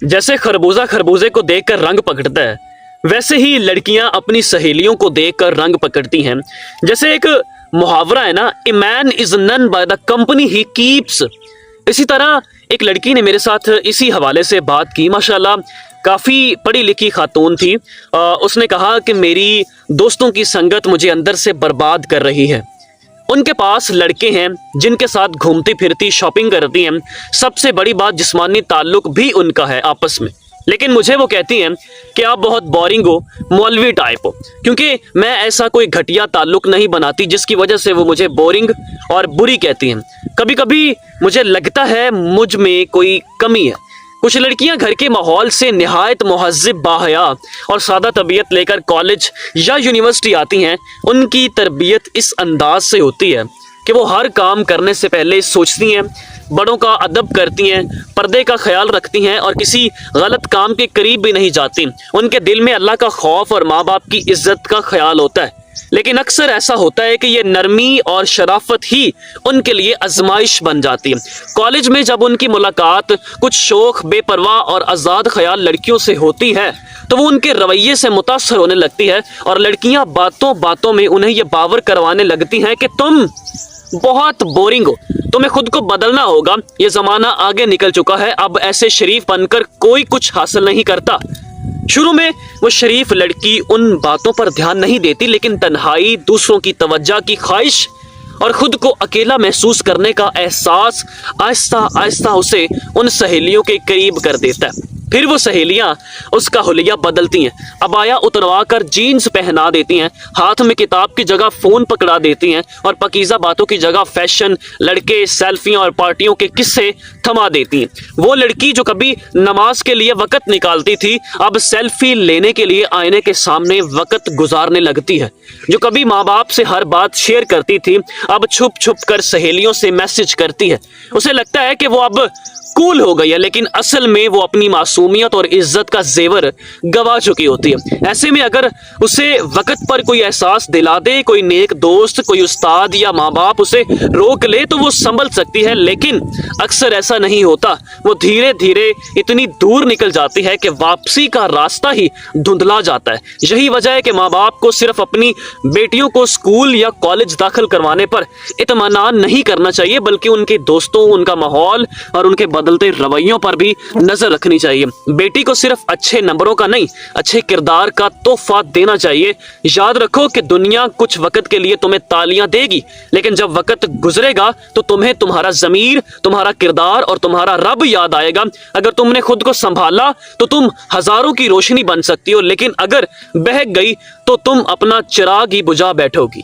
जैसे खरबूजा खरबूजे को देखकर रंग पकड़ता है, वैसे ही लड़कियां अपनी सहेलियों को देखकर रंग पकड़ती हैं। जैसे एक मुहावरा है ना, a man is known by the company he keeps. इसी तरह एक लड़की ने मेरे साथ इसी हवाले से बात की, माशाल्लाह काफ़ी पढ़ी लिखी खातून थी। उसने कहा कि मेरी दोस्तों की संगत मुझे अंदर से बर्बाद कर रही है। उनके पास लड़के हैं जिनके साथ घूमती फिरती शॉपिंग करती हैं, सबसे बड़ी बात जिस्मानी ताल्लुक भी उनका है आपस में। लेकिन मुझे वो कहती हैं कि आप बहुत बोरिंग हो, मौलवी टाइप हो, क्योंकि मैं ऐसा कोई घटिया ताल्लुक नहीं बनाती जिसकी वजह से वो मुझे बोरिंग और बुरी कहती हैं। कभी कभी मुझे लगता है मुझ में कोई कमी है। कुछ लड़कियां घर के माहौल से निहायत मुहज़्ज़िब, बाहया और सादा तबीयत लेकर कॉलेज या यूनिवर्सिटी आती हैं। उनकी तरबियत इस अंदाज से होती है कि वो हर काम करने से पहले सोचती हैं, बड़ों का अदब करती हैं, पर्दे का ख्याल रखती हैं और किसी गलत काम के करीब भी नहीं जाती। उनके दिल में अल्लाह का खौफ और माँ बाप की इज्जत का ख्याल होता है। लेकिन अक्सर ऐसा होता है कि ये नरमी और शराफत ही उनके लिए आजमाइश बन जाती है। कॉलेज में जब उनकी मुलाकात कुछ शौक, बेपरवाह और आज़ाद ख्याल लड़कियों से होती है तो वो उनके रवैये से मुतासर होने लगती है और लड़कियां बातों बातों में उन्हें ये बावर करवाने लगती हैं कि तुम बहुत बोरिंग हो, तुम्हें खुद को बदलना होगा, ये ज़माना आगे निकल चुका है, अब ऐसे शरीफ बनकर कोई कुछ हासिल नहीं करता। शुरू में वो शरीफ लड़की उन बातों पर ध्यान नहीं देती, लेकिन तन्हाई, दूसरों की तवज्जो की ख्वाहिश और खुद को अकेला महसूस करने का एहसास आहिस्ता आहिस्ता उसे उन सहेलियों के करीब कर देता है। फिर वो सहेलियां उसका हुलिया बदलती हैं, अबाया उतरवा कर जीन्स पहना देती हैं, हाथ में किताब की जगह फ़ोन पकड़ा देती हैं और पकीज़ा बातों की जगह फैशन, लड़के, सेल्फियां और पार्टियों के किस्से थमा देती हैं। वो लड़की जो कभी नमाज के लिए वक़्त निकालती थी, अब सेल्फी लेने के लिए आईने के सामने वक़्त गुजारने लगती है। जो कभी माँ बाप से हर बात शेयर करती थी, अब छुप छुप कर सहेलियों से मैसेज करती है। उसे लगता है कि वो अब कूल हो गई है, लेकिन असल में वो अपनी मासूमियत और इज्जत का जेवर गवा चुकी होती है। ऐसे में अगर उसे वक्त पर कोई एहसास दिला दे, कोई नेक दोस्त, कोई उस्ताद या माँ बाप उसे रोक ले तो वो संभल सकती है, लेकिन अक्सर ऐसा नहीं होता। वो धीरे धीरे इतनी दूर निकल जाती है कि वापसी का रास्ता ही धुंधला जाता है। यही वजह है कि माँ बाप को सिर्फ अपनी बेटियों को स्कूल या कॉलेज दाखिल करवाने पर इत्मीनान नहीं करना चाहिए, बल्कि उनके दोस्तों, उनका माहौल और उनके बदलते रवैयों पर भी नजर रखनी चाहिए। बेटी को सिर्फ अच्छे नंबरों का नहीं, अच्छे किरदार का तोहफा देना चाहिए। याद रखो कि दुनिया कुछ वक्त के लिए तुम्हें तालियां देगी, लेकिन जब वक्त गुजरेगा तो तुम्हें तुम्हारा ज़मीर, तुम्हारा किरदार और तुम्हारा रब याद आएगा। अगर तुमने खुद को संभाला तो तुम हजारों की रोशनी बन सकती हो, लेकिन अगर बहक गई तो तुम अपना चिराग ही बुझा बैठोगी।